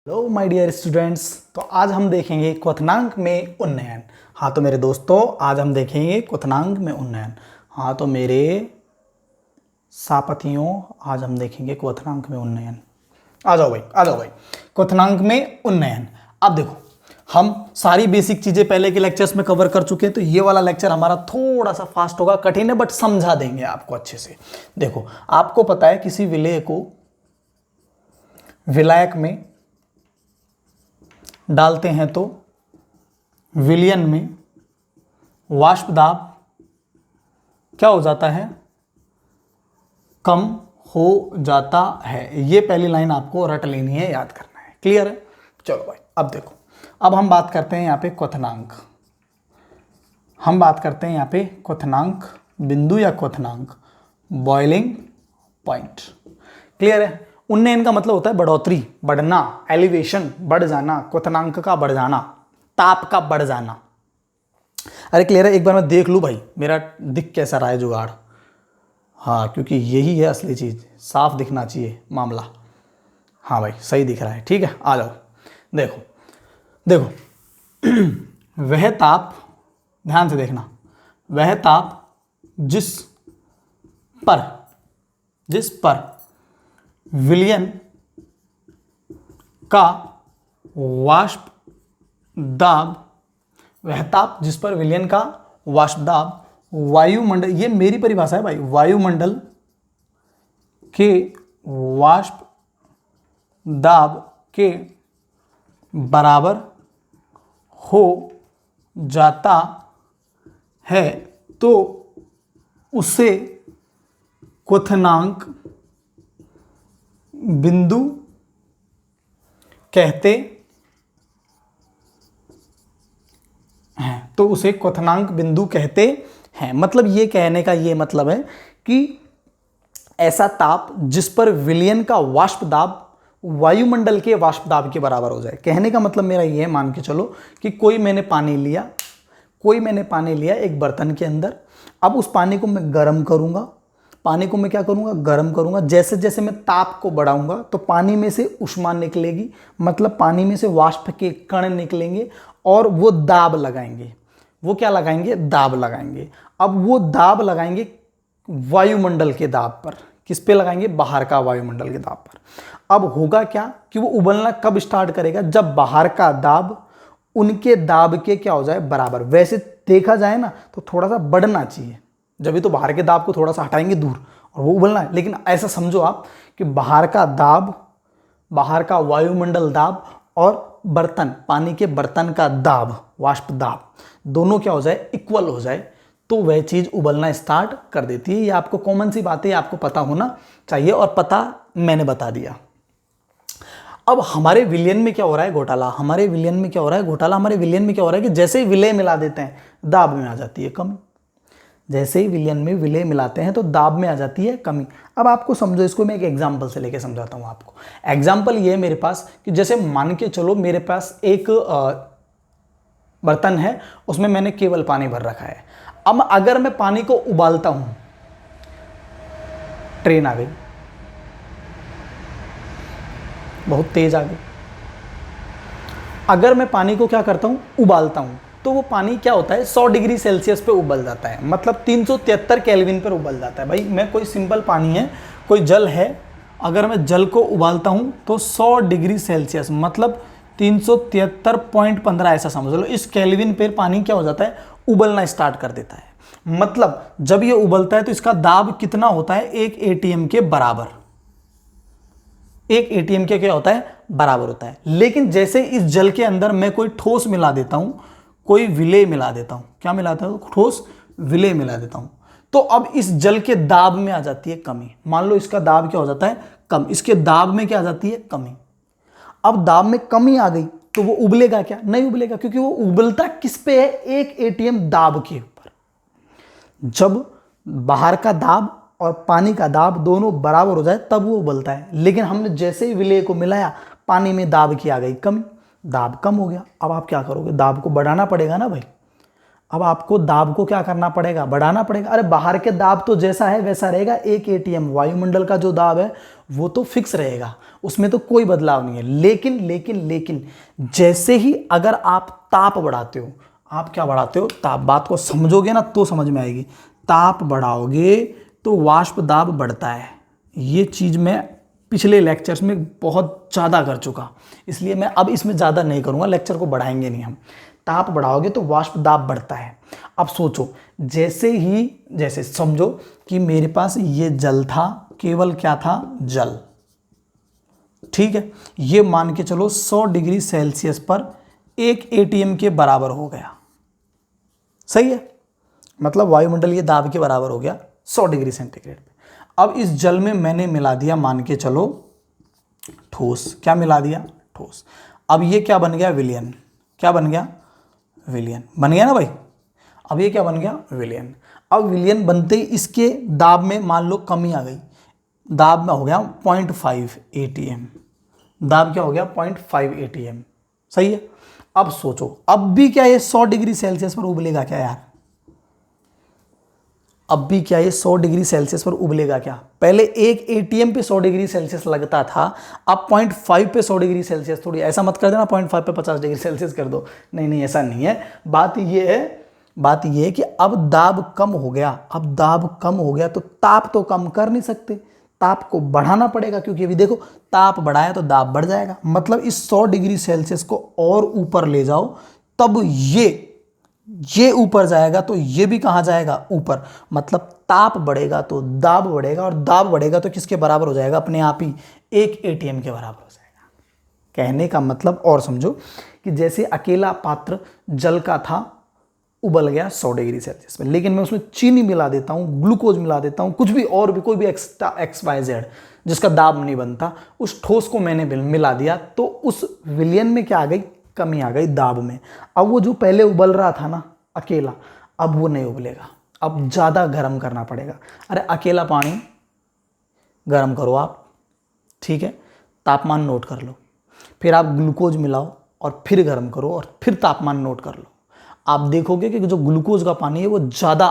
Hello my dear students. तो आज हम देखेंगे क्वथनांक में उन्नयन। हाँ तो मेरे दोस्तों, आज हम देखेंगे क्वथनांक में उन्नयन। हाँ तो मेरे सापतियों, आज हम देखेंगे क्वथनांक में उन्नयन। आ जाओ भाई, आ जाओ भाई। क्वथनांक में उन्नयन। अब देखो, हम सारी बेसिक चीजें पहले के लेक्चर्स में कवर कर चुके हैं, तो ये वाला लेक्चर हमारा थोड़ा सा फास्ट होगा, कठिन है बट समझा देंगे आपको अच्छे से। देखो, आपको पता है किसी विलेय को विलायक में डालते हैं तो विलयन में वाष्प दाब क्या हो जाता है, कम हो जाता है। ये पहली लाइन आपको रट लेनी है, याद करना है। क्लियर है? चलो भाई, अब देखो, अब हम बात करते हैं यहाँ पे क्वथनांक। हम बात करते हैं यहाँ पे क्वथनांक बिंदु या क्वथनांक, बॉइलिंग पॉइंट। क्लियर है? उन्नयन का मतलब होता है बढ़ोतरी, बढ़ना, एलिवेशन, बढ़ जाना, क्वथनांक का बढ़ जाना, ताप का बढ़ जाना। अरे क्लियर है? एक बार मैं देख लूँ भाई मेरा दिख कैसा रहा है जुगाड़। हाँ, क्योंकि यही है असली चीज़, साफ दिखना चाहिए मामला। हाँ भाई, सही दिख रहा है। ठीक है, आ जाओ। देखो देखो वह ताप, ध्यान से देखना, वह ताप जिस पर विलयन का वाष्प दाब, वह ताप जिस पर विलयन का वाष्प दाब वायुमंडल, ये मेरी परिभाषा है भाई, वायुमंडल के वाष्प दाब के बराबर हो जाता है, तो उसे क्वथनांक बिंदु कहते हैं। तो उसे क्वथनांक बिंदु कहते हैं। मतलब ये कहने का ये मतलब है कि ऐसा ताप जिस पर विलयन का वाष्प दाब वायुमंडल के वाष्प दाब के बराबर हो जाए। कहने का मतलब मेरा ये है, मान के चलो कि कोई मैंने पानी लिया एक बर्तन के अंदर। अब उस पानी को मैं गर्म करूंगा, पानी को मैं क्या करूंगा, गर्म करूंगा। जैसे जैसे मैं ताप को बढ़ाऊंगा तो पानी में से ऊष्मा निकलेगी, मतलब पानी में से वाष्प के कण निकलेंगे और वो दाब लगाएंगे। वो क्या लगाएंगे? दाब लगाएंगे। अब वो दाब लगाएंगे वायुमंडल के दाब पर। किस पे लगाएंगे? बाहर का वायुमंडल के दाब पर। अब होगा क्या कि वो उबलना कब स्टार्ट करेगा? जब बाहर का दाब उनके दाब के क्या हो जाए, बराबर। वैसे देखा जाए ना तो थोड़ा सा बढ़ना चाहिए, जब भी तो बाहर के दाब को थोड़ा सा हटाएंगे दूर और वो उबलना है। लेकिन ऐसा समझो आप कि बाहर का दाब, बाहर का वायुमंडल दाब और बर्तन, पानी के बर्तन का दाब, वाष्प दाब, दोनों क्या हो जाए, इक्वल हो जाए, तो वह चीज उबलना स्टार्ट कर देती है। ये आपको कॉमन सी बातें आपको पता होना चाहिए, और पता मैंने बता दिया। अब हमारे विलयन में क्या हो रहा है? घोटाला। हमारे विलयन में क्या हो रहा है? घोटाला। हमारे विलयन में क्या हो रहा है कि जैसे ही विलय मिला देते हैं, दाब में आ जाती है कमी। जैसे ही विलयन में विलय मिलाते हैं तो दाब में आ जाती है कमी। अब आपको समझो, इसको मैं एक एग्जांपल से लेके समझाता हूं आपको। एग्जांपल ये है मेरे पास कि जैसे मान के चलो मेरे पास एक बर्तन है, उसमें मैंने केवल पानी भर रखा है। अब अगर मैं पानी को उबालता हूं, ट्रेन आ गई, बहुत तेज आ गई। अगर मैं पानी को क्या करता हूं, उबालता हूं, तो वो पानी क्या होता है, 100 डिग्री सेल्सियस पे उबल जाता है, मतलब 373 केल्विन पर उबल जाता है। भाई मैं कोई सिंपल पानी है, कोई जल है, अगर मैं जल को उबालता हूं तो 100 डिग्री सेल्सियस मतलब 373.15 ऐसा समझ लो, इस केल्विन पर पानी क्या हो जाता है, उबलना स्टार्ट कर देता है। मतलब जब ये उबलता है तो इसका दाब कितना होता है, एक एटीएम के बराबर। एक एटीएम के क्या होता है, बराबर होता है। लेकिन जैसे इस जल के अंदर मैं कोई ठोस मिला देता हूं, कोई विलेय मिला देता हूं, क्या मिलाता हूं, ठोस विलेय मिला देता हूं, तो अब इस जल के दाब में आ जाती है कमी। मान लो इसका दाब क्या हो जाता है, कम। इसके दाब में क्या आ जाती है, कमी। अब दाब में कमी आ गई तो वो उबलेगा क्या? नहीं उबलेगा, क्योंकि वो उबलता किस पे है, एक एटीएम दाब के ऊपर। जब बाहर का दाब और पानी का दाब दोनों बराबर हो जाए तब वो उबलता है। लेकिन हमने जैसे ही विलेय को मिलाया, पानी में दाब की आ गई कमी, दाब कम हो गया। अब आप क्या करोगे, दाब को बढ़ाना पड़ेगा ना भाई। अब आपको दाब को क्या करना पड़ेगा, बढ़ाना पड़ेगा। अरे बाहर के दाब तो जैसा है वैसा रहेगा, 1 एटीएम। वायुमंडल का जो दाब है वो तो फिक्स रहेगा, उसमें तो कोई बदलाव नहीं है। लेकिन लेकिन लेकिन जैसे ही अगर आप ताप बढ़ाते हो, आप क्या बढ़ाते हो, ताप, बात को समझोगे ना तो समझ में आएगी। ताप बढ़ाओगे तो वाष्प दाब बढ़ता है। ये चीज़ मैं पिछले लेक्चर्स में बहुत ज़्यादा कर चुका, इसलिए मैं अब इसमें ज़्यादा नहीं करूँगा, लेक्चर को बढ़ाएंगे नहीं हम। ताप बढ़ाओगे तो वाष्प दाब बढ़ता है। अब सोचो, जैसे समझो कि मेरे पास ये जल था, केवल क्या था, जल, ठीक है। ये मान के चलो 100 डिग्री सेल्सियस पर 1 एटीएम के बराबर हो गया, सही है। मतलब वायुमंडल ये दाब के बराबर हो गया 100 डिग्री सेंटीग्रेड पे। अब इस जल में मैंने मिला दिया, मान के चलो, ठोस। क्या मिला दिया, ठोस। अब ये क्या बन गया, विलयन। क्या बन गया, विलयन बन गया ना भाई। अब ये क्या बन गया, विलयन। अब विलयन बनते ही इसके दाब में मान लो कमी आ गई, दाब में हो गया 0.5 एटीएम। दाब क्या हो गया, 0.5 एटीएम, सही है। अब सोचो, अब भी क्या ये 100 डिग्री सेल्सियस पर उबलेगा क्या यार, अब भी क्या ये 100 डिग्री सेल्सियस पर उबलेगा क्या। पहले 1 एटीएम पे 100 डिग्री सेल्सियस लगता था, अब 0.5 पे 100 डिग्री सेल्सियस। थोड़ी ऐसा मत कर देना 0.5 पे 50 डिग्री सेल्सियस कर दो, नहीं नहीं ऐसा नहीं है। बात ये है कि अब दाब कम हो गया। अब दाब कम हो गया तो ताप तो कम कर नहीं सकते, ताप को बढ़ाना पड़ेगा, क्योंकि अभी देखो ताप बढ़ाया तो दाब बढ़ जाएगा। मतलब इस 100 डिग्री सेल्सियस को और ऊपर ले जाओ, तब ये ऊपर जाएगा तो ये भी कहाँ जाएगा, ऊपर। मतलब ताप बढ़ेगा तो दाब बढ़ेगा, और दाब बढ़ेगा तो किसके बराबर हो जाएगा, अपने आप ही 1 एटीएम के बराबर हो जाएगा। कहने का मतलब और समझो कि जैसे अकेला पात्र जल का था, उबल गया 100 डिग्री सेल्सियस में, लेकिन मैं उसमें चीनी मिला देता हूँ, ग्लूकोज मिला देता हूँ, कुछ भी और भी कोई भी एक्स्ट्रा XYZ जिसका दाब नहीं बनता, उस ठोस को मैंने मिला दिया, तो उस विलयन में क्या आ गई, कमी आ गई दाब में। अब वो जो पहले उबल रहा था ना अकेला, अब वो नहीं उबलेगा, अब ज़्यादा गर्म करना पड़ेगा। अरे अकेला पानी गर्म करो आप, ठीक है, तापमान नोट कर लो, फिर आप ग्लूकोज मिलाओ और फिर गर्म करो और फिर तापमान नोट कर लो। आप देखोगे कि जो ग्लूकोज का पानी है वो ज़्यादा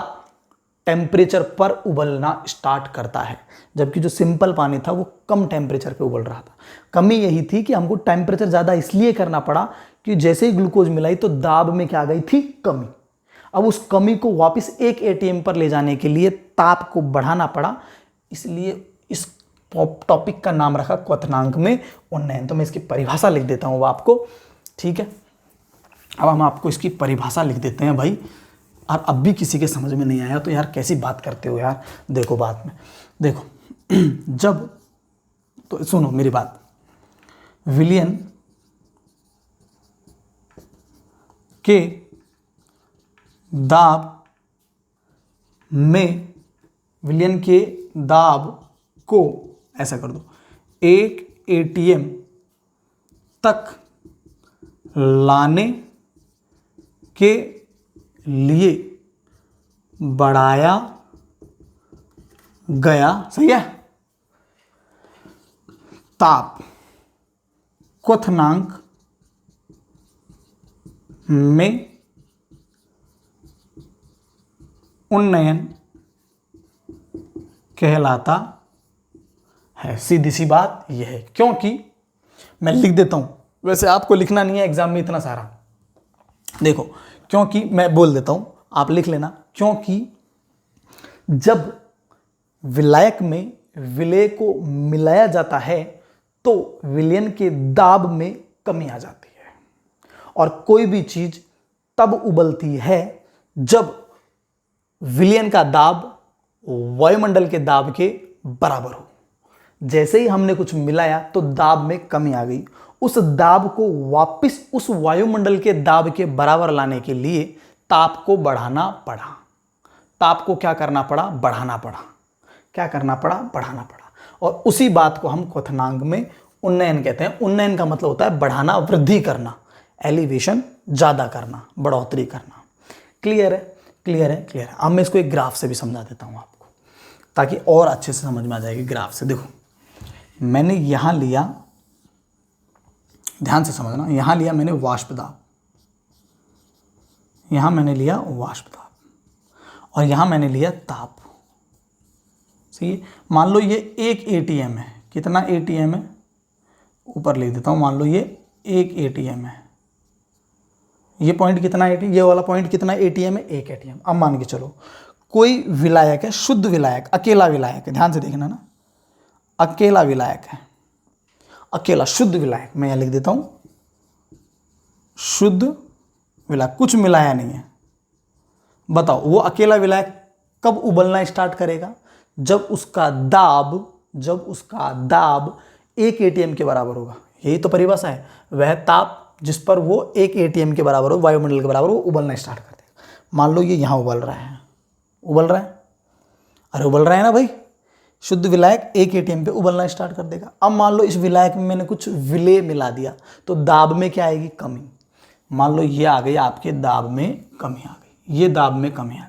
टेम्परेचर पर उबलना स्टार्ट करता है, जबकि जो सिंपल पानी था वो कम टेम्परेचर पे उबल रहा था। कमी यही थी कि हमको टेम्परेचर ज़्यादा इसलिए करना पड़ा कि जैसे ही ग्लूकोज मिलाई तो दाब में क्या आ गई थी, कमी। अब उस कमी को वापस 1 एटीएम पर ले जाने के लिए ताप को बढ़ाना पड़ा, इसलिए इस टॉपिक का नाम रखा क्वथनांक में उन्नयन। तो मैं इसकी परिभाषा लिख देता हूँ आपको, ठीक है। अब हम आपको इसकी परिभाषा लिख देते हैं भाई। और अब भी किसी के समझ में नहीं आया तो यार कैसी बात करते हो यार। देखो बात में देखो जब, तो सुनो मेरी बात, विलयन के दाब में, विलयन के दाब को ऐसा कर दो 1 एटीएम तक लाने के लिए बढ़ाया गया, सही है, ताप क्वथनांक में उन्नयन कहलाता है। सीधी सी बात यह है, क्योंकि मैं लिख देता हूं, वैसे आपको लिखना नहीं है एग्जाम में इतना सारा, देखो, क्योंकि मैं बोल देता हूं, आप लिख लेना। क्योंकि जब विलायक में विलेय को मिलाया जाता है तो विलयन के दाब में कमी आ जाती है, और कोई भी चीज तब उबलती है जब विलयन का दाब वायुमंडल के दाब के बराबर हो। जैसे ही हमने कुछ मिलाया तो दाब में कमी आ गई, उस दाब को वापस उस वायुमंडल के दाब के बराबर लाने के लिए ताप को बढ़ाना पड़ा। ताप को क्या करना पड़ा, बढ़ाना पड़ा। क्या करना पड़ा, बढ़ाना पड़ा। और उसी बात को हम क्वथनांक में उन्नयन कहते हैं। उन्नयन का मतलब होता है बढ़ाना, वृद्धि करना, एलिवेशन ज्यादा करना, बढ़ोतरी करना। क्लियर है, क्लियर है, क्लियर है। अब मैं इसको एक ग्राफ से भी समझा देता हूं आपको, ताकि और अच्छे से समझ में आ जाएगी। ग्राफ से देखो, मैंने यहां लिया, ध्यान से समझना, यहां लिया मैंने वाष्प दाब, यहाँ मैंने लिया वाष्प दाब और यहाँ मैंने लिया ताप। सही है। मान लो ये एक एटीएम है, कितना एटीएम है, ऊपर लिख देता हूँ, मान लो ये एक एटीएम है, ये पॉइंट कितना एटीएम, ये वाला पॉइंट कितना एटीएम है, एक एटीएम। अब मान के चलो कोई विलायक है, शुद्ध विलायक, अकेला विलायक है, ध्यान से देखना ना, अकेला विलायक है, अकेला शुद्ध विलायक, मैं यहाँ लिख देता हूँ शुद्ध विलायक, कुछ मिलाया नहीं है। बताओ वो अकेला विलायक कब उबलना स्टार्ट करेगा? जब उसका दाब एक एटीएम के बराबर होगा। यही तो परिभाषा है, वह ताप जिस पर वो एक एटीएम के बराबर हो, वायुमंडल के बराबर, वो उबलना स्टार्ट कर देगा। मान लो ये यहाँ उबल रहा है, अरे उबल रहा है ना भाई, शुद्ध विलायक एक एटीएम पे उबलना स्टार्ट कर देगा। अब मान लो इस विलायक में मैंने कुछ विलेय मिला दिया, तो दाब में क्या आएगी? कमी। मान लो ये आ गई, आपके दाब में कमी आ गई, ये दाब में कमी आ गई।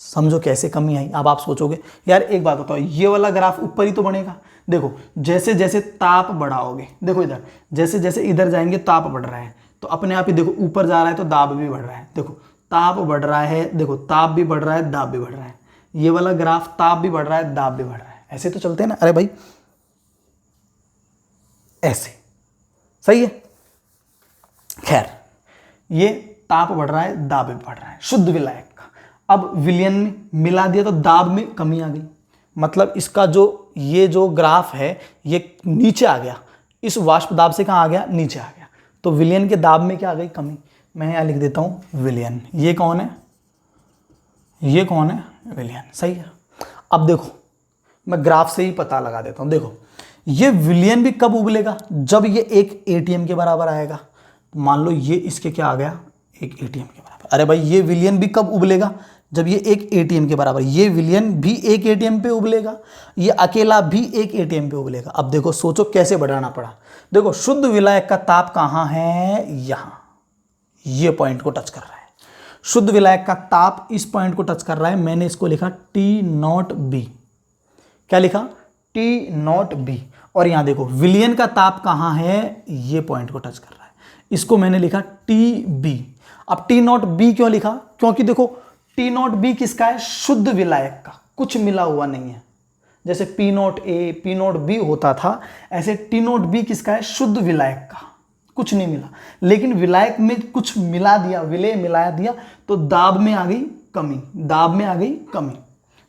समझो कैसे कमी आई। अब आप सोचोगे यार एक बात बताओ, ये वाला ग्राफ ऊपर ही तो बढ़ेगा। देखो जैसे जैसे ताप बढ़ाओगे, देखो इधर जैसे जैसे इधर जाएंगे ताप बढ़ रहा है, तो अपने आप ही देखो ऊपर जा रहा है तो दाब भी बढ़ रहा है। देखो ताप बढ़ रहा है, देखो ताप भी बढ़ रहा है, दाब भी बढ़ रहा है। ये वाला ग्राफ ताप भी बढ़ रहा है, दाब भी बढ़ रहा है, ऐसे तो चलते हैं ना। अरे भाई ऐसे सही है। खैर ये ताप बढ़ रहा है, दाब भी बढ़ रहा है, शुद्ध विलायक का। अब विलयन में मिला दिया तो दाब में कमी आ गई, मतलब इसका जो ये जो ग्राफ है ये नीचे आ गया, इस वाष्प दाब से कहाँ आ गया? नीचे आ गया। तो विलयन के दाब में क्या आ गई? कमी। मैं यहाँ लिख देता हूँ विलयन। ये कौन है? ये कौन है? विलयन। सही है। अब देखो मैं ग्राफ से ही पता लगा देता हूँ। देखो ये विलयन भी कब उबलेगा? जब ये एक एटीएम के बराबर आएगा। मान लो ये इसके क्या आ गया? एक एटीएम के बराबर। अरे भाई ये विलयन भी कब उबलेगा? जब ये एक एटीएम के बराबर। ये विलयन भी एक एटीएम पे उबलेगा, ये अकेला भी एक एटीएम पे उबलेगा। अब देखो सोचो कैसे बढ़ाना पड़ा। देखो शुद्ध विलायक का ताप कहाँ है? यहाँ, ये पॉइंट को टच कर रहा है। शुद्ध विलायक का ताप इस पॉइंट को टच कर रहा है। मैंने इसको लिखा T0B। क्या लिखा? T0B। और यहां देखो विलयन का ताप कहां है? ये पॉइंट को टच कर रहा है, इसको मैंने लिखा TB। अब T0B क्यों लिखा? क्योंकि देखो T0B किसका है? शुद्ध विलायक का, कुछ मिला हुआ नहीं है। जैसे P0A P0B होता था, ऐसे T0B किसका है? शुद्ध विलायक का, कुछ नहीं मिला। लेकिन विलायक में कुछ मिला दिया, विलेय मिला दिया, तो दाब में आ गई कमी, दाब में आ गई कमी।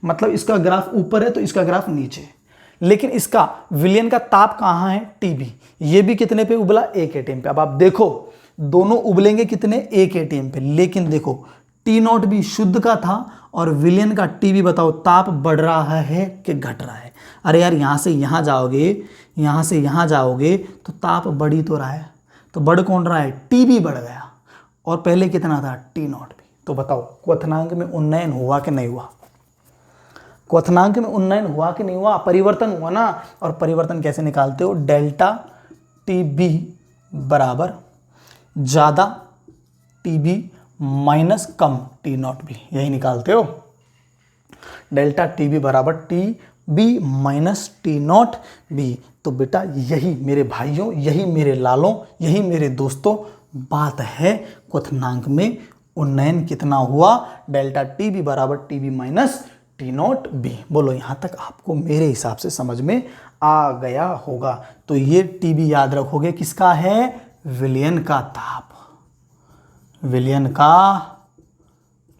मतलब इसका ग्राफ ऊपर है तो इसका ग्राफ नीचे है। लेकिन इसका विलयन का ताप कहाँ है? TB। ये भी कितने पे उबला? एक एटीएम पे। अब आप देखो दोनों उबलेंगे कितने? एक एटीएम पे। लेकिन देखो T0B शुद्ध का था और विलयन का TB, बताओ ताप बढ़ रहा है कि घट रहा है? अरे यार यहाँ से यहाँ जाओगे, यहाँ से यहाँ जाओगे तो ताप बढ़ ही तो रहा है। तो बढ़ कौन रहा है? TB बढ़ गया। और पहले कितना था? T0B। तो बताओ क्वथनांक में उन्नयन हुआ कि नहीं हुआ? क्वथनांक में उन्नयन हुआ कि नहीं हुआ? परिवर्तन हुआ ना। और परिवर्तन कैसे निकालते हो? डेल्टा TB बराबर ज़्यादा TB माइनस कम T0B, यही निकालते हो। डेल्टा TB बराबर TB माइनस T0B। तो बेटा यही मेरे भाइयों, यही मेरे लालों, यही मेरे दोस्तों बात है। क्वथनांक में उन्नयन कितना हुआ? डेल्टा TB बराबर TB माइनस T0B। बोलो यहाँ तक आपको मेरे हिसाब से समझ में आ गया होगा। तो ये TB याद रखोगे किसका है? विलयन का ताप, विलयन का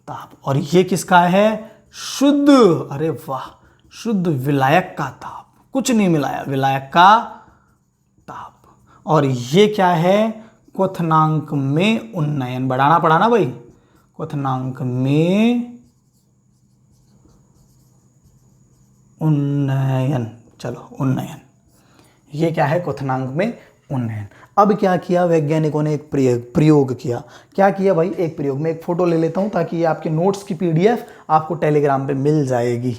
ताप। और ये किसका है? शुद्ध, अरे वाह, शुद्ध विलायक का ताप, कुछ नहीं मिलाया, विलायक का ताप। और ये क्या है? क्वथनांक में उन्नयन। बढ़ाना पड़ा ना भाई, क्वथनांक में उन्नयन। चलो उन्नयन, ये क्या है? क्वथनांक में उन्नयन। अब क्या किया वैज्ञानिकों ने? एक प्रयोग किया। क्या किया भाई? एक प्रयोग में एक फोटो ले लेता हूं ताकि ये आपके नोट्स की PDF आपको टेलीग्राम पे मिल जाएगी।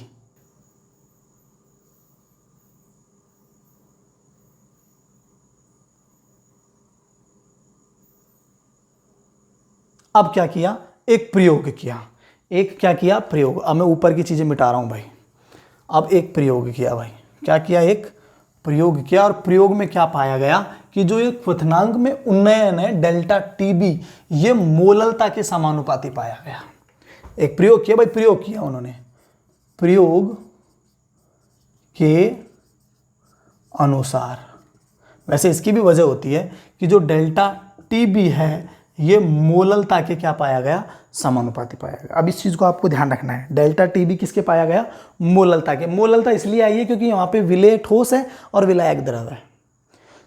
अब क्या किया? एक प्रयोग किया। एक क्या किया? प्रयोग। अब मैं ऊपर की चीजें मिटा रहा हूं भाई। अब एक प्रयोग किया भाई। क्या किया? एक प्रयोग किया। और प्रयोग में क्या पाया गया कि जो ये क्वथनांक में उन्नयन है डेल्टा टीबी, ये मोललता के समानुपाती पाया गया। एक प्रयोग किया भाई, प्रयोग किया उन्होंने, प्रयोग के अनुसार। वैसे इसकी भी वजह होती है कि जो डेल्टा टीबी है ये मोललता के क्या पाया गया, समानुपाती पाया गया। अब इस चीज को आपको ध्यान रखना है, डेल्टा टीबी किसके पाया गया, मोललता के। मोललता इसलिए आई है क्योंकि यहाँ पे विलेय ठोस है और विलायक द्रव है,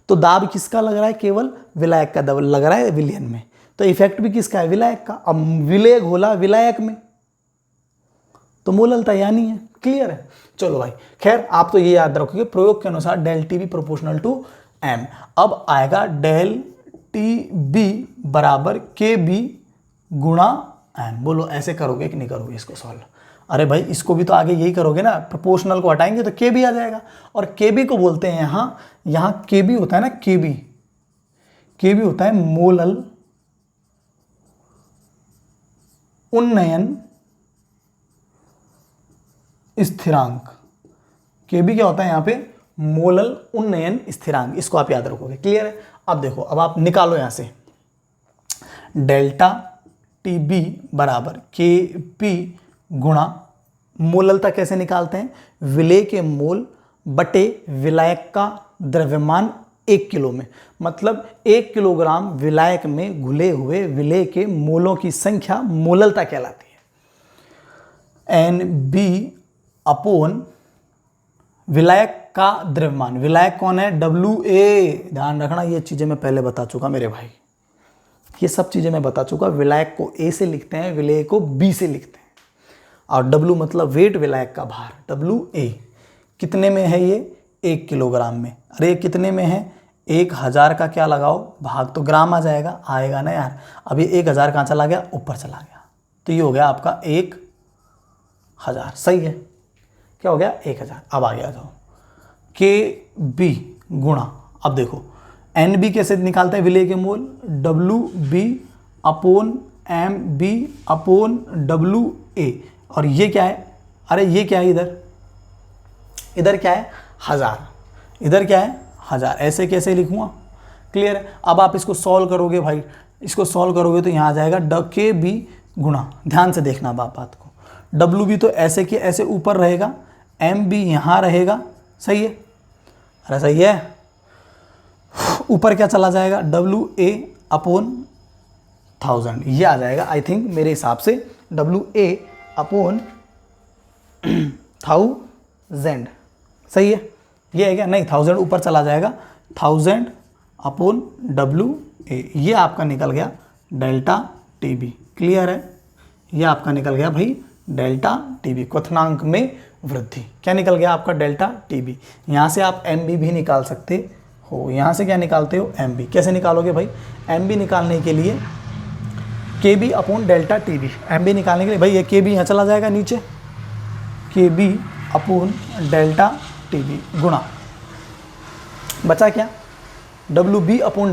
तो दाब किसका लग रहा है, केवल विलायक का दाब लग रहा है विलयन में, तो इफेक्ट भी किसका है, विलायक का। अब विलेय घोला विलायक में तो मोललता यानी है। क्लियर है, चलो भाई। खैर आप तो ये याद रखोगे प्रयोग के अनुसार del T B proportional to M. अब आएगा डेल टी बी बराबर के बी गुणा एम। बोलो ऐसे करोगे कि नहीं करोगे इसको सॉल्व? अरे भाई इसको भी तो आगे यही करोगे ना, प्रोपोर्शनल को हटाएंगे तो के बी आ जाएगा, और के बी को बोलते हैं यहाँ के बी होता है ना, के बी होता है मोलल उन्नयन स्थिरांक। के बी क्या होता है यहाँ पे, मोलल उन्नयन स्थिरांक, इसको आप याद रखोगे। क्लियर है। अब देखो, अब आप निकालो यहां से डेल्टा टी बी बराबर के पी गुणा मोललता कैसे निकालते हैं, विलेय के मोल बटे विलायक का द्रव्यमान 1 किलो में, मतलब 1 किलोग्राम विलायक में घुले हुए विलेय के मोलों की संख्या मोललता कहलाती है। एन बी अपोन विलायक का द्रव्यमान, विलायक कौन है, WA। ध्यान रखना, ये चीजें मैं पहले बता चुका मेरे भाई, ये सब चीजें मैं बता चुका। विलायक को A से लिखते हैं, विलेय को B से लिखते हैं, और W मतलब वेट, विलायक का भार, WA। कितने में है ये, 1 किलोग्राम में। अरे कितने में है, 1000 का क्या लगाओ भाग, तो ग्राम आ जाएगा, आएगा ना यार। अब ये 1000 कहाँ चला गया, ऊपर चला गया, तो ये हो गया आपका 1000। सही है, क्या हो गया 1000। अब आ गया जाओ के बी गुणा, अब देखो एन बी कैसे निकालते हैं विलेय के मोल, WB upon MB upon WA। और ये क्या है, अरे ये क्या है, इधर क्या है 1000, इधर क्या है 1000, ऐसे कैसे लिखूंगा। क्लियर है। अब आप इसको सॉल्व करोगे भाई, इसको सॉल्व करोगे तो यहाँ आ जाएगा के बी गुणा, ध्यान से देखना बात को, WB तो ऐसे के ऐसे ऊपर रहेगा, MB यहाँ रहेगा, सही है, अरे सही है। ऊपर क्या चला जाएगा, WA अपोन 1000, ये आ जाएगा आई थिंक मेरे हिसाब से WA अपोन 1000, सही है। ये है क्या, नहीं 1000 ऊपर चला जाएगा, 1000 अपोन WA, ये आपका निकल गया डेल्टा टीबी। क्लियर है, ये आपका निकल गया भाई डेल्टा टीबी, क्वथनांक में वृद्धि। क्या निकल गया आपका, डेल्टा टीबी। यहाँ से आप MB भी निकाल सकते हो, यहाँ से क्या निकालते हो, MB। कैसे निकालोगे भाई, MB निकालने के लिए KB upon delta TB, MB निकालने के लिए भाई ये KB यहाँ चला जाएगा नीचे, KB अपोन डेल्टा टीबी गुणा, बचा क्या, WB upon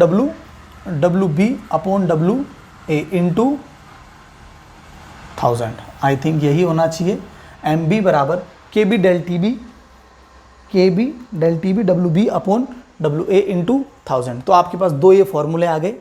WA into 1000। I think यही होना चाहिए। MB बराबर KB del T B WB upon WA into 1000। तो आपके पास दो ये फॉर्मूले आ गए,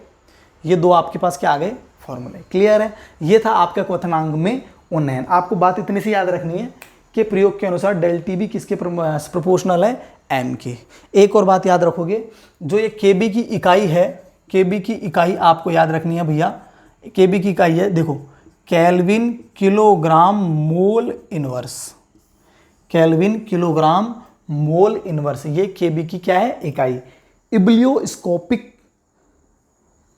ये दो आपके पास क्या आ गए, फॉर्मूले। क्लियर है, ये था आपका क्वथनांक में उन्नयन। आपको बात इतनी सी याद रखनी है कि प्रयोग के अनुसार डेल टीबी किसके प्रोपोर्शनल है, M के। एक और बात याद रखोगे, जो ये KB की इकाई है, KB की इकाई आपको याद रखनी है भैया, KB की इकाई है, देखो kelvin kilogram mole inverse, kelvin kilogram mole inverse, ये KB की क्या है, इकाई। इब्लियोस्कोपिक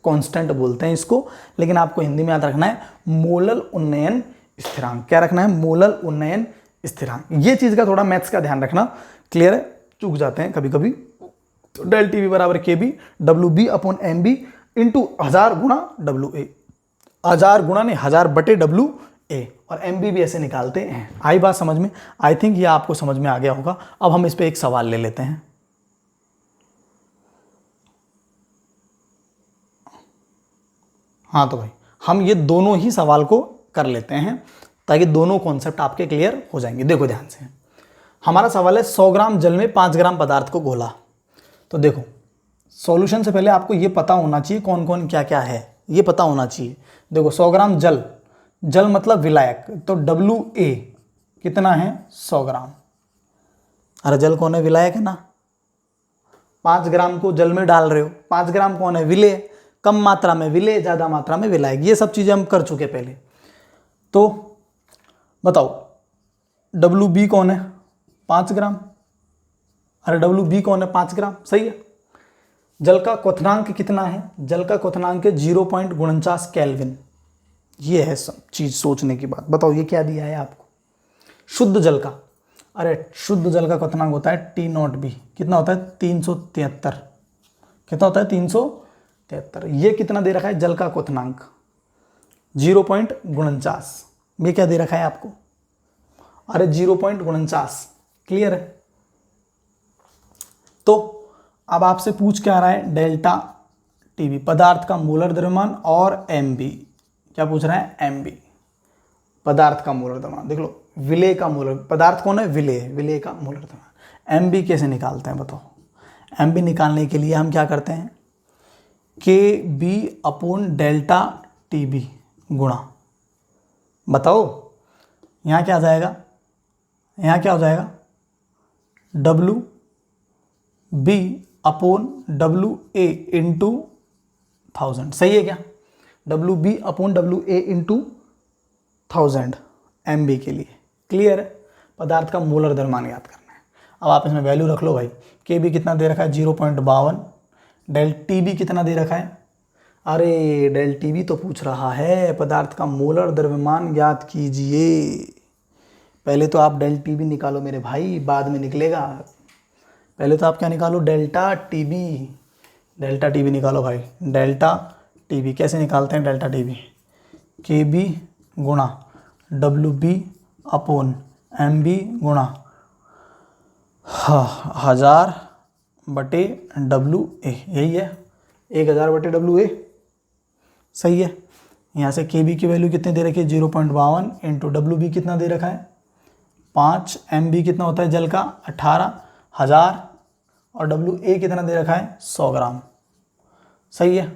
कांस्टेंट बोलते हैं इसको, लेकिन आपको हिंदी में याद रखना है मोलल उन्नयन स्थिरांक। क्या रखना है, मोलल उन्नयन स्थिरांक। ये चीज का थोड़ा मैथ्स का ध्यान रखना। क्लियर है, चूक जाते हैं कभी कभी। तो डेल टीबी बराबर KB WB upon MB into 1000 गुणा WA, 1000 गुणा नहीं 1000 बटे WA, और MB भी ऐसे निकालते हैं। आई बात समझ में, आई थिंक ये आपको समझ में आ गया होगा। अब हम इस पे एक सवाल ले लेते हैं। हाँ तो भाई हम ये दोनों ही सवाल को कर लेते हैं ताकि दोनों कॉन्सेप्ट आपके क्लियर हो जाएंगे। देखो ध्यान से, हमारा सवाल है 100 ग्राम जल में 5 ग्राम पदार्थ को घोला। तो देखो सॉल्यूशन से पहले आपको ये पता होना चाहिए कौन कौन क्या क्या है, ये पता होना चाहिए। देखो 100 ग्राम जल, जल मतलब विलायक, तो WA कितना है 100 ग्राम। अरे जल कौन है, विलायक है ना। 5 ग्राम को जल में डाल रहे हो, 5 ग्राम कौन है, विलेय। कम मात्रा में विलेय, ज़्यादा मात्रा में विलायक, ये सब चीज़ें हम कर चुके पहले। तो बताओ WB कौन है 5 ग्राम। अरे WB कौन है 5 ग्राम, सही है। जल का क्वथनांक कितना है, जल का क्वथनांक 0.49 केल्विन। ये है सब चीज़ सोचने की बात। बताओ ये क्या दिया है आपको, शुद्ध जल का। अरे शुद्ध जल का क्वथनांक होता है T0B, कितना होता है 373, कितना होता है 373। ये कितना दे रखा है जल का क्वथनांक 0.49, ये क्या दे रखा है आपको, अरे 0.49, क्लियर है। तो अब आपसे पूछ क्या रहा है, डेल्टा TB पदार्थ का मोलर द्रव्यमान, और MB क्या पूछ रहा है, MB पदार्थ का मोलर द्रव्यमान। देख लो विलेय का मोलर, पदार्थ कौन है, विलेय, विलेय का मोलर द्रव्यमान। MB कैसे निकालते हैं बताओ। MB निकालने के लिए हम क्या करते हैं, KB अपॉन डेल्टा TB गुणा, बताओ यहाँ क्या आ जाएगा, यहाँ क्या हो जाएगा WB अपॉन WA इंटू 1000, सही है क्या। WB upon WA into 1000 MB के लिए, क्लियर है। पदार्थ का मोलर द्रव्यमान याद करना है। अब आप इसमें वैल्यू रख लो भाई, KB कितना दे रखा है 0.52, डेल TB कितना दे रखा है, अरे डेल TB तो पूछ रहा है पदार्थ का मोलर द्रव्यमान ज्ञात कीजिए। पहले तो आप डेल TB निकालो मेरे भाई, बाद में निकलेगा। पहले तो आप क्या निकालो, डेल्टा TB, डेल्टा TB निकालो भाई। डेल्टा TB कैसे निकालते हैं, डेल्टा TB KB गुणा WB अपॉन MB गुणा 1000 बटे WA, यही है 1000 बटे WA, सही है। यहाँ से KB की वैल्यू कितनी दे रखी है 0.52 इंटू WB कितना दे रखा है 5, MB कितना होता है जल का 18,000, और WA कितना दे रखा है 100 ग्राम, सही है,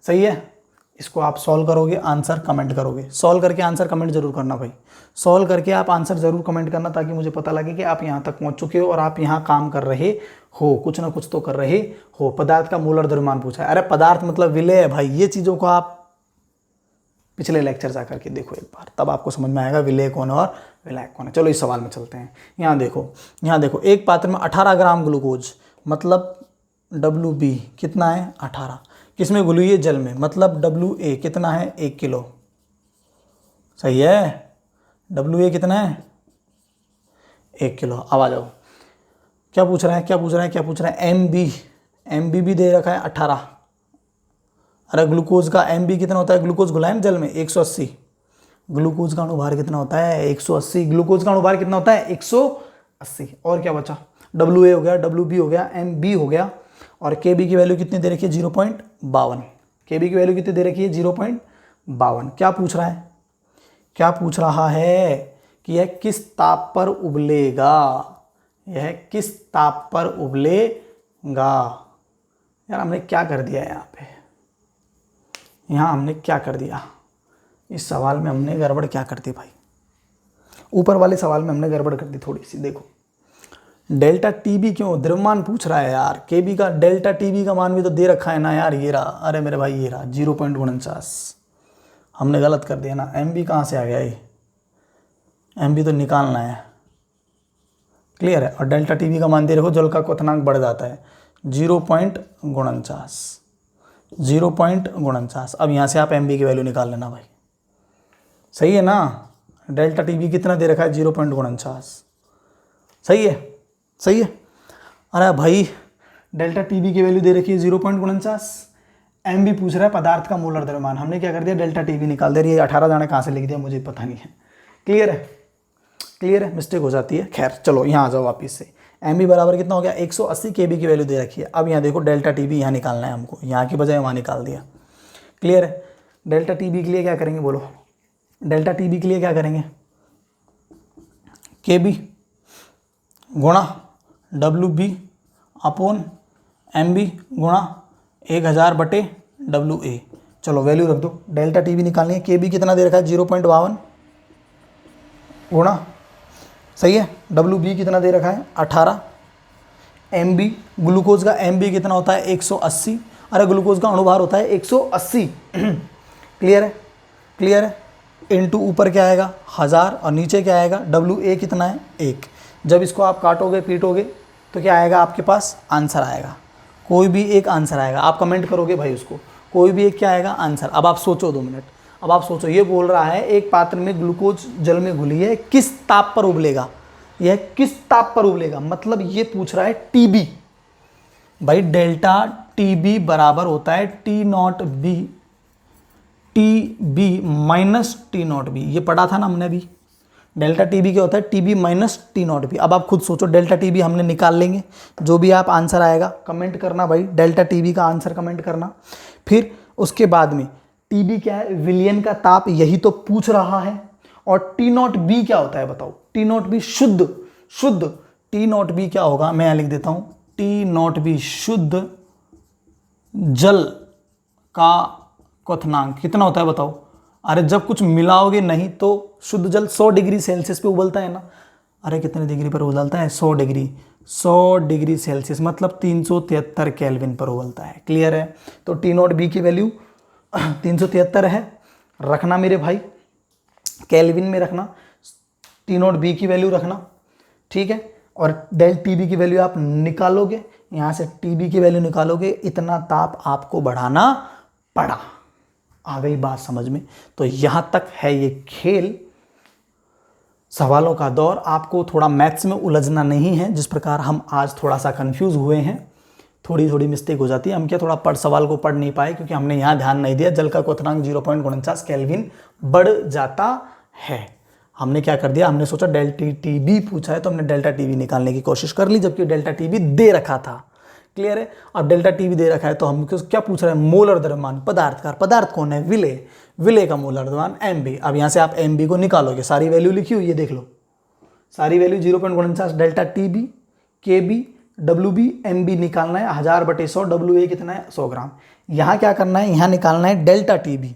सही है। इसको आप सॉल्व करोगे, आंसर कमेंट करोगे। सॉल्व करके आंसर कमेंट जरूर करना भाई, सॉल्व करके आप आंसर जरूर कमेंट करना, ताकि मुझे पता लगे कि आप यहाँ तक पहुँच चुके हो और आप यहाँ काम कर रहे हो, कुछ ना कुछ तो कर रहे हो। पदार्थ का मोलर द्रव्यमान पूछा है, अरे पदार्थ मतलब विलेय है भाई। ये चीज़ों को आप पिछले लेक्चर जा करके देखो एक बार, तब आपको समझ में आएगा विलेय कौन है और विलायक कौन है। चलो इस सवाल में चलते हैं। यहाँ देखो, यहाँ देखो एक पात्र में 18 ग्राम ग्लूकोज, मतलब WB कितना है 18, किसमें घुली हुई है जल में, मतलब WA कितना है 1 किलो, सही है। WA कितना है 1 किलो। अब आ जाओ क्या पूछ रहा है, क्या पूछ रहा है, क्या पूछ रहा है, MB भी दे रखा है 18। अरे ग्लूकोज का MB कितना होता है, ग्लूकोज घुला है ना जल में 180, ग्लूकोज का अणुभार कितना होता है 180, ग्लूकोज का अणुभार कितना होता है 180। और क्या बचा, WA हो गया, WB हो गया, MB हो गया, और KB की वैल्यू कितनी दे रखी है 0.52, KB की वैल्यू कितनी दे रखी है 0.52। क्या पूछ रहा है, क्या पूछ रहा है कि यह किस ताप पर उबलेगा, यह किस ताप पर उबलेगा। यार हमने क्या कर दिया यहाँ पे, यहाँ हमने क्या कर दिया, इस सवाल में हमने गड़बड़ क्या कर दी भाई, ऊपर वाले सवाल में हमने गड़बड़ कर दी थोड़ी सी। देखो डेल्टा TB क्यों, द्रव्यमान पूछ रहा है यार, KB का डेल्टा TB का मान भी तो दे रखा है ना यार, ये रहा, अरे मेरे भाई ये रहा 0.49, हमने गलत कर दिया ना। MB कहाँ से आ गया, ये MB तो निकालना है, क्लियर है। और डेल्टा TB का मान दे रखो, जल का क्वथनांक बढ़ जाता है 0.49, 0.49। अब यहाँ से आप MB की वैल्यू निकाल लेना भाई, सही है ना। डेल्टा TB कितना दे रखा है 0.49, सही है, सही है। अरे भाई डेल्टा TB की वैल्यू दे रखी है 0.49, MB पूछ रहा है पदार्थ का मोलर द्रव्यमान, हमने क्या कर दिया डेल्टा TB निकाल दे रही है। 18 जाने कहाँ से लिख दिया मुझे पता नहीं है, क्लियर है, क्लियर है, मिस्टेक हो जाती है। खैर चलो यहाँ आ जाओ वापिस से। MB बराबर कितना हो गया 180, KB की वैल्यू दे रखी है। अब यहाँ देखो डेल्टा TB यहाँ निकालना है हमको, यहाँ की बजाय वहाँ निकाल दिया, क्लियर है। डेल्टा TB के लिए क्या करेंगे बोलो, डेल्टा TB के लिए क्या करेंगे, KB गुणा WB अपॉन MB गुणा 1000/WA। चलो वैल्यू रख दो, डेल्टा टीबी निकालनी है। KB कितना दे रखा है 0.52 गुणा, सही है, WB कितना दे रखा है 18। MB ग्लूकोज का MB कितना होता है 180, अरे ग्लूकोज का अणुभार होता है 180। क्लियर है, क्लियर है। इनटू ऊपर क्या आएगा 1000 और नीचे क्या आएगा WA कितना है 1। जब इसको आप काटोगे पीटोगे तो क्या आएगा आपके पास आंसर आएगा, कोई भी एक आंसर आएगा। आप कमेंट करोगे भाई उसको, कोई भी एक क्या आएगा आंसर। अब आप सोचो 2 मिनट, अब आप सोचो, ये बोल रहा है एक पात्र में ग्लूकोज जल में घुली है, किस ताप पर उबलेगा, यह किस ताप पर उबलेगा, मतलब ये पूछ रहा है TB। भाई डेल्टा TB बराबर होता है T0B, TB माइनस T0B, ये पढ़ा था ना हमने अभी। डेल्टा TB क्या होता है TB माइनस T0B। अब आप खुद सोचो, डेल्टा TB हमने निकाल लेंगे, जो भी आप आंसर आएगा कमेंट करना भाई, डेल्टा TB का आंसर कमेंट करना। फिर उसके बाद में TB क्या है, विलयन का ताप, यही तो पूछ रहा है। और T0B क्या होता है बताओ, T0B शुद्ध, शुद्ध T0B क्या होगा, मैं यहाँ लिख देता हूँ, T0B शुद्ध जल का क्वथनांक कितना होता है बताओ। अरे जब कुछ मिलाओगे नहीं तो शुद्ध जल 100 डिग्री सेल्सियस पे उबलता है ना। अरे कितने डिग्री पर उबलता है 100 डिग्री, 100 डिग्री सेल्सियस मतलब 373 केल्विन पर उबलता है। क्लियर है। तो T0B की वैल्यू 373 है, रखना मेरे भाई, केल्विन में रखना, T0B की वैल्यू रखना, ठीक है। और डेल TB की वैल्यू आप निकालोगे, यहाँ से TB की वैल्यू निकालोगे, इतना ताप आपको बढ़ाना पड़ा। आ गई बात समझ में। तो यहाँ तक है ये खेल, सवालों का दौर। आपको थोड़ा मैथ्स में उलझना नहीं है, जिस प्रकार हम आज थोड़ा सा कंफ्यूज हुए हैं, थोड़ी थोड़ी मिस्टेक हो जाती है। हम क्या थोड़ा सवाल को पढ़ नहीं पाए क्योंकि हमने यहाँ ध्यान नहीं दिया, जल का क्वथनांक 0.49 केल्विन बढ़ जाता है। हमने क्या कर दिया, हमने सोचा डेल्टा TB पूछा है तो हमने डेल्टा TB निकालने की कोशिश कर ली, जबकि डेल्टा TB दे रखा था। क्लियर है। अब डेल्टा TB दे रखा है तो हम क्या पूछ रहे हैं, मोलर द्रव्यमान पदार्थ का, पदार्थ कौन है विलेय, विलेय का मोलर द्रव्यमान MB। अब यहाँ से आप MB को निकालोगे, सारी वैल्यू लिखी हुई है देख लो, सारी value 0.49 delta TB, KB, WB, MB निकालना है 1000/100, WA कितना है 100 ग्राम। यहाँ क्या करना है, यहाँ निकालना है डेल्टा TB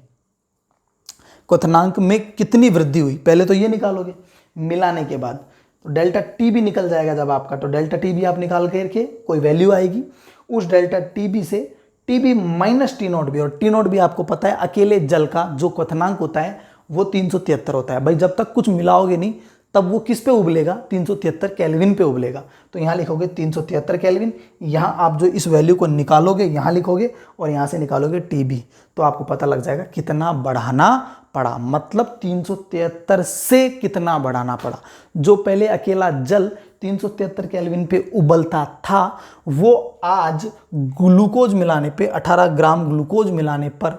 क्वथनांक में कितनी वृद्धि हुई, पहले तो ये निकालोगे, मिलाने के बाद तो डेल्टा TB निकल जाएगा जब आपका, तो डेल्टा TB आप निकाल करके कोई वैल्यू आएगी, उस डेल्टा TB से TB माइनस T0B, और T0B आपको पता है अकेले जल का जो क्वथनांक होता है वो 373 होता है। भाई जब तक कुछ मिलाओगे नहीं तब वो किस पे उबलेगा, 373 केल्विन पे उबलेगा। तो यहाँ लिखोगे 373 केल्विन, यहाँ आप जो इस वैल्यू को निकालोगे यहाँ लिखोगे और यहाँ से निकालोगे TB, तो आपको पता लग जाएगा कितना बढ़ाना पड़ा, मतलब 373 से कितना बढ़ाना पड़ा। जो पहले अकेला जल 373 केल्विन पे उबलता था वो आज ग्लूकोज मिलाने पे 18 ग्राम ग्लूकोज मिलाने पर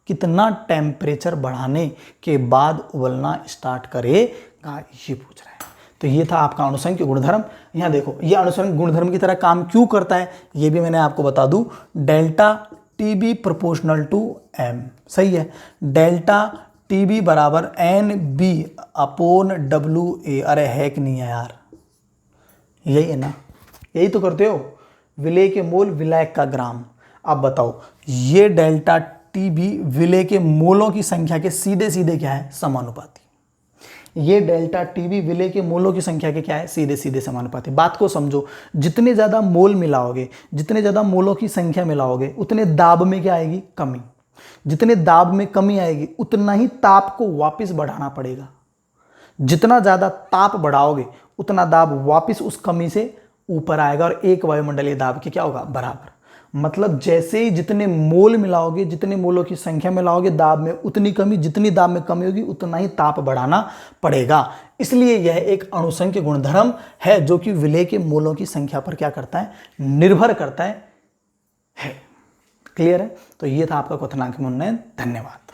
कितना टेम्परेचर बढ़ाने के बाद उबलना स्टार्ट करेगा, ये पूछ रहा है। तो ये था आपका अणुसंख्य गुणधर्म। यहाँ देखो ये अणुसंख्य गुणधर्म की तरह काम क्यों करता है ये भी मैंने आपको बता दूं। Delta TB proportional to M, सही है। डेल्टा TB बराबर NB/WA। अरे है कि नहीं है यार, यही है ना, यही तो करते हो, विलेय के मोल विलायक का ग्राम। अब बताओ ये डेल्टा TB विलेय के मोलों की संख्या के सीधे सीधे क्या है, समानुपाती। ये डेल्टा TB विलेय के मोलों की संख्या के क्या है, सीधे सीधे समानुपाती। बात को समझो, जितने ज़्यादा मोल मिलाओगे, जितने ज़्यादा मोलों की संख्या मिलाओगे, उतने दाब में क्या आएगी, कमी। जितने दाब में कमी आएगी उतना ही ताप को वापस बढ़ाना पड़ेगा। जितना ज़्यादा ताप बढ़ाओगे उतना दाब वापस उस कमी से ऊपर आएगा और एक वायुमंडलीय दाब के क्या होगा, बराबर। मतलब जैसे ही जितने मोल मिलाओगे, जितने मोलों की संख्या मिलाओगे, दाब में उतनी कमी, जितनी दाब में कमी होगी उतना ही ताप बढ़ाना पड़ेगा। इसलिए यह एक अणुसंख्य गुणधर्म है जो कि विलेय के मोलों की संख्या पर क्या करता है, निर्भर करता है। क्लियर है। तो ये था आपका क्वथनांक में उन्नयन। धन्यवाद।